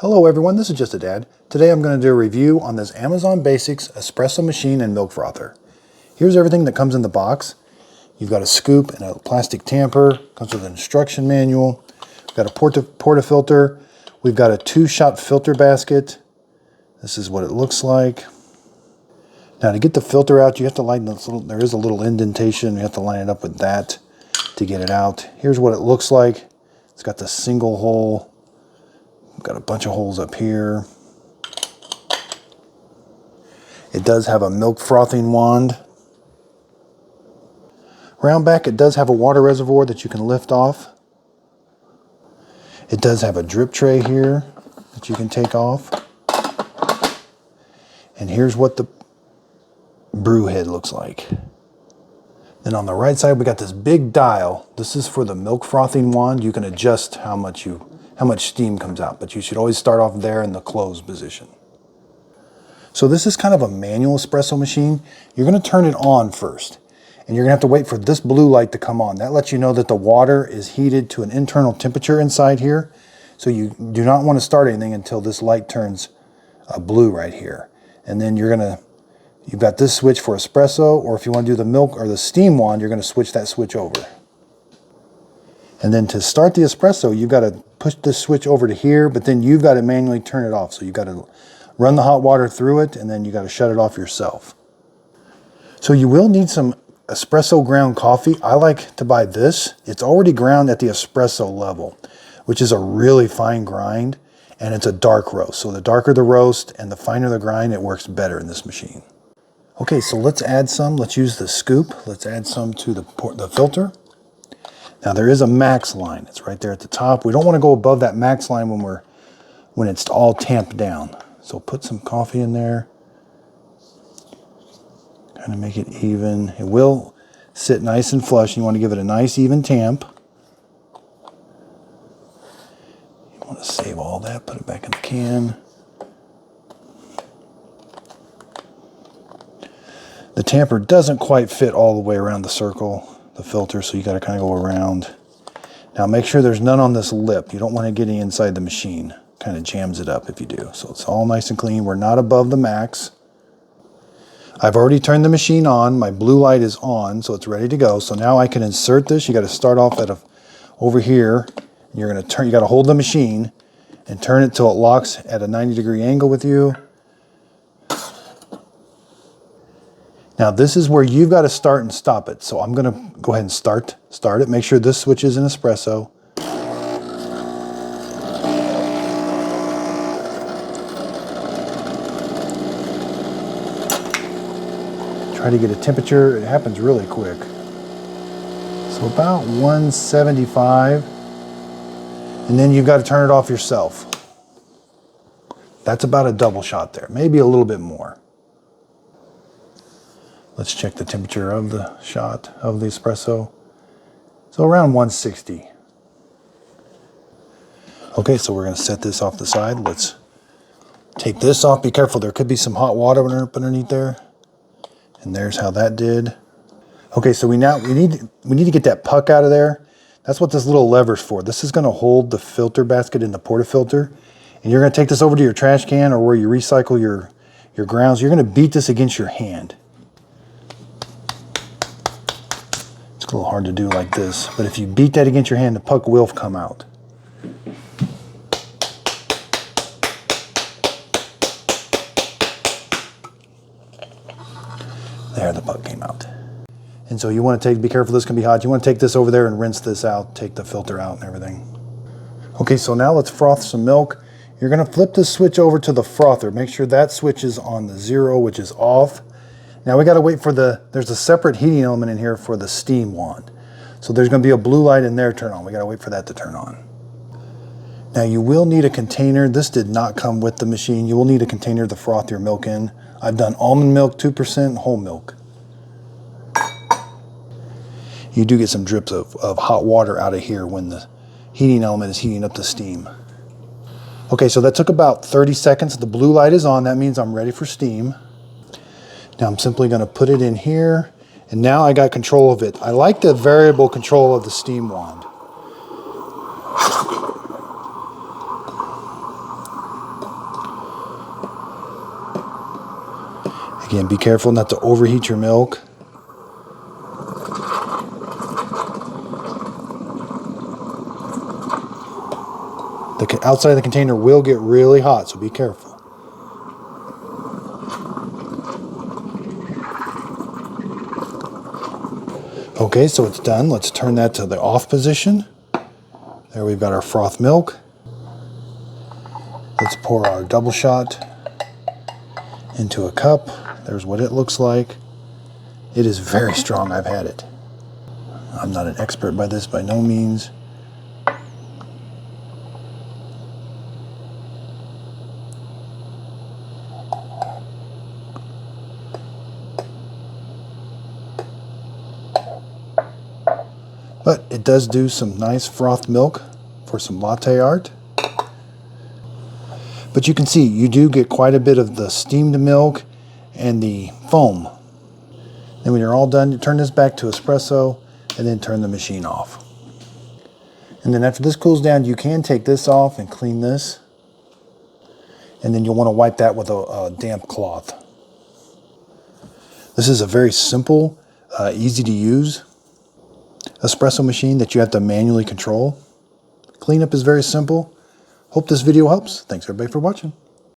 Hello everyone, this is Just a Dad. Today I'm going to do a review on this Amazon Basics espresso machine and milk frother. Here's everything that comes in the box. You've got a scoop and a plastic tamper, comes with an instruction manual. We've got a portafilter. We've got a 2-shot filter basket. This is what it looks like. Now to get the filter out, you have to line this little, there is a little indentation. You have to line it up with that to get it out. Here's what it looks like. It's got the single hole. Got a bunch of holes up here. It does have a milk frothing wand. Around back it does have a water reservoir that you can lift off. It does have a drip tray here that you can take off. And here's what the brew head looks like. Then on the right side we got this big dial. This is for the milk frothing wand. You can adjust how much steam comes out, but you should always start off there in the closed position. So this is kind of a manual espresso machine. You're going to turn it on first, and you're going to have to wait for this blue light to come on. That lets you know that the water is heated to an internal temperature inside here. So you do not want to start anything until this light turns blue right here. And then you've got this switch for espresso, or if you want to do the milk or the steam wand, you're going to switch that switch over. And then to start the espresso, you've got to push this switch over to here, but then you've got to manually turn it off. So you've got to run the hot water through it, and then you got to shut it off yourself. So you will need some espresso ground coffee. I like to buy this. It's already ground at the espresso level, which is a really fine grind, and it's a dark roast. So the darker the roast and the finer the grind, it works better in this machine. Okay, so let's add some. Let's use the scoop. Let's add some to the filter. Now there is a max line. It's right there at the top. We don't want to go above that max line when it's all tamped down. So put some coffee in there. Kind of make it even. It will sit nice and flush. You want to give it a nice even tamp. You want to save all that, put it back in the can. The tamper doesn't quite fit all the way around the circle, the filter, so you got to kind of go around. Now make sure there's none on this lip. You don't want to get any inside the machine. Kind of jams it up if you do. So it's all nice and clean. We're not above the max. I've already turned the machine on. My blue light is on, so it's ready to go. So now I can insert this. You got to start off over here. You're going to turn. You got to hold the machine and turn it till it locks at a 90-degree angle with you. Now this is where you've got to start and stop it. So I'm going to go ahead and start it. Make sure this switch is an espresso. Try to get a temperature. It happens really quick. So about 175. And then you've got to turn it off yourself. That's about a double shot there. Maybe a little bit more. Let's check the temperature of the shot of the espresso. So around 160. Okay, so we're going to set this off the side. Let's take this off. Be careful, there could be some hot water underneath there. And there's how that did. Okay, so we need to get that puck out of there. That's what this little lever's for. This is going to hold the filter basket in the portafilter. And you're going to take this over to your trash can or where you recycle your grounds. You're going to beat this against your hand. A little hard to do like this, but if you beat that against your hand, the puck will come out. There, the puck came out. And so you want to be careful, this can be hot. You want to take this over there and rinse this out, take the filter out and everything. Okay, so now let's froth some milk. You're going to flip this switch over to the frother. Make sure that switch is on the 0, which is off. Now we got to wait for there's a separate heating element in here for the steam wand. So there's going to be a blue light in there turn on. We got to wait for that to turn on. Now you will need a container. This did not come with the machine. You will need a container to froth your milk in. I've done almond milk, 2%, whole milk. You do get some drips of hot water out of here when the heating element is heating up the steam. Okay, so that took about 30 seconds. The blue light is on. That means I'm ready for steam. Now I'm simply going to put it in here, and now I got control of it. I like the variable control of the steam wand. Again, be careful not to overheat your milk. The outside of the container will get really hot, so be careful. Okay, so it's done. Let's turn that to the off position. There we've got our froth milk. Let's pour our double shot into a cup. There's what it looks like. It is very strong. I've had it. I'm not an expert by this by no means. But it does do some nice froth milk for some latte art. But you can see you do get quite a bit of the steamed milk and the foam. Then when you're all done, you turn this back to espresso and then turn the machine off. And then after this cools down, you can take this off and clean this. And then you'll want to wipe that with a damp cloth. This is a very simple, easy to use espresso machine that you have to manually control. Cleanup is very simple. Hope this video helps. Thanks everybody for watching.